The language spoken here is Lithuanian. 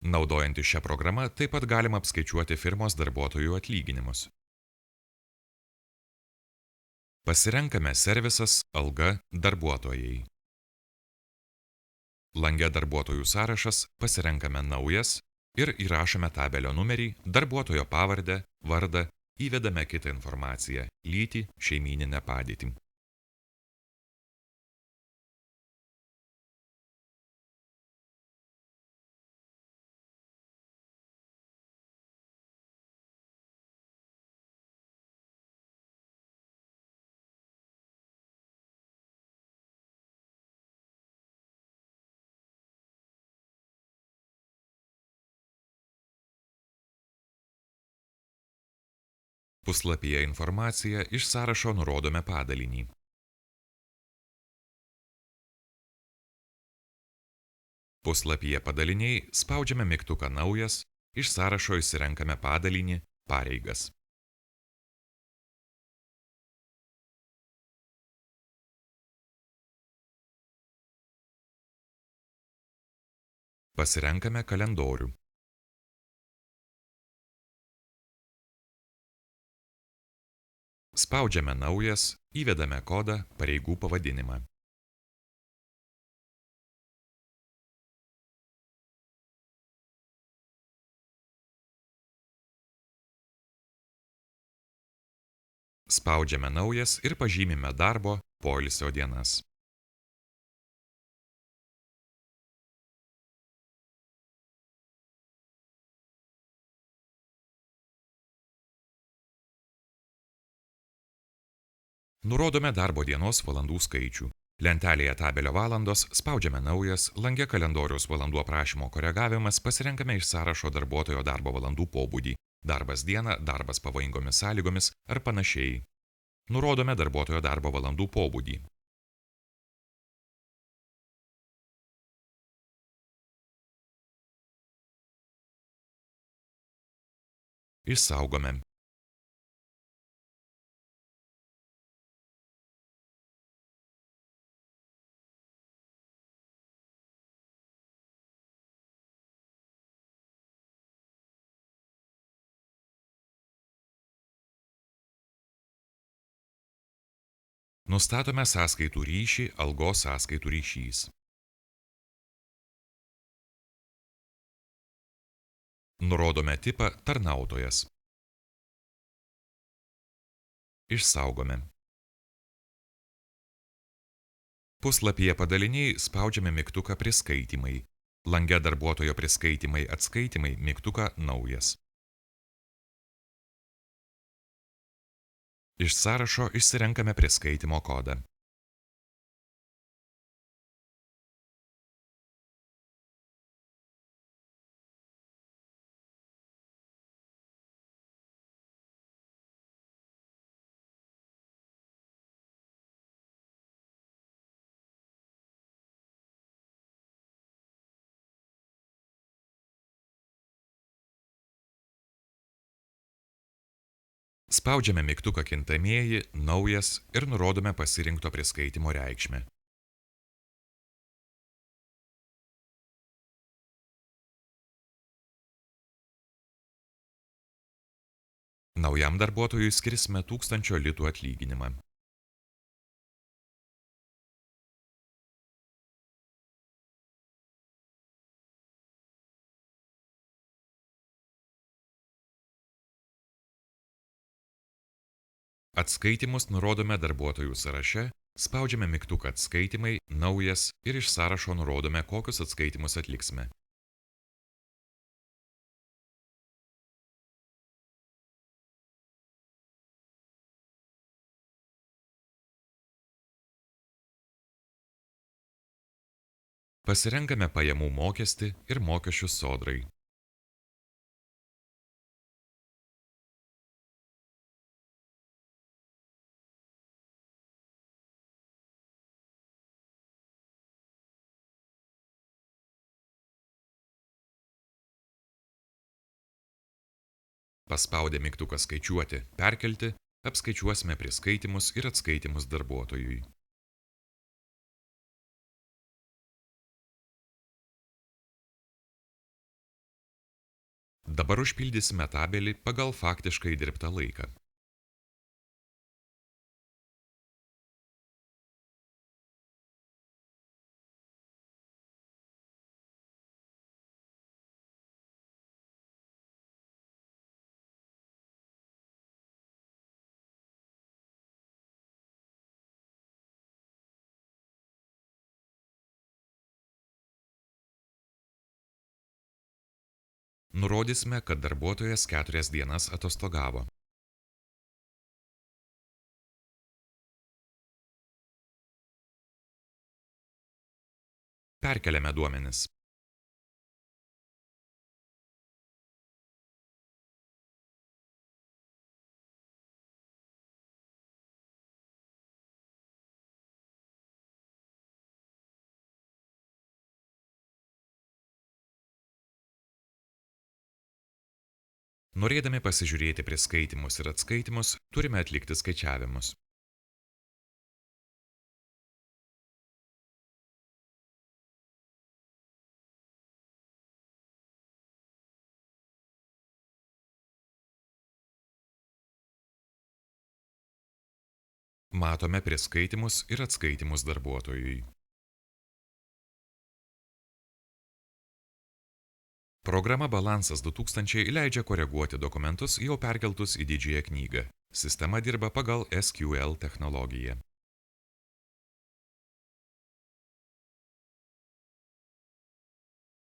Naudojantis šią programą taip pat galima apskaičiuoti firmos darbuotojų atlyginimus. Pasirenkame servisas, alga, darbuotojai. Lange darbuotojų sąrašas pasirenkame naujas ir įrašome tabelio numerį, darbuotojo pavardę, vardą, įvedame kitą informaciją - lytį, šeimyninę padėtį. Puslapyje informaciją iš sąrašo nurodome padalinį. Puslapyje padaliniai spaudžiame mygtuką Naujas, iš sąrašo išsirenkame padalinį Pareigas. Pasirenkame kalendorių. Spaudžiame Naujas, įvedame kodą, pareigų pavadinimą. Spaudžiame Naujas ir pažymime darbo, poilsio dienas. Nurodome darbo dienos valandų skaičių. Lentelėje tabelio valandos spaudžiame Naujas, lange kalendoriaus valandų aprašymo koregavimas pasirenkame iš sąrašo darbuotojo darbo valandų pobūdį - darbas dieną, darbas pavojingomis sąlygomis ar panašiai. Nurodome darbuotojo darbo valandų pobūdį. Išsaugome. Nustatome sąskaitų ryšį, algos sąskaitų ryšys. Nurodome tipą tarnautojas. Išsaugome. Puslapyje padaliniai spaudžiame mygtuką Priskaitymai. Lange darbuotojo priskaitymai atskaitymai mygtuką Naujas. Iš sąrašo išsirenkame priskaitymo kodą. Spaudžiame mygtuką Kintamieji, Naujas ir nurodome pasirinkto priskaitymo reikšmę. Naujam darbuotojui skirsime 1000 litų atlyginimą. Atskaitimus nurodome darbuotojų sąraše, spaudžiame mygtuką Atskaitymai, Naujas ir iš sąrašo nurodome, kokius atskaitimus atliksime. Pasirenkame pajamų mokestį ir mokesčius sodrai. Paspaudę mygtuką Skaičiuoti, perkelti, apskaičiuosime priskaitymus ir atskaitimus darbuotojui. Dabar užpildysime tabelį pagal faktiškai dirbtą laiką. Nurodysime, kad darbuotojas 4 dienas atostogavo. Perkeliame duomenis. Norėdami pasižiūrėti priskaitymus ir atskaitymus, turime atlikti skaičiavimus. Matome priskaitymus ir atskaitymus darbuotojui. Programa Balansas 2000 leidžia koreguoti dokumentus jau perkeltus į didžiąją knygą. Sistema dirba pagal SQL technologiją.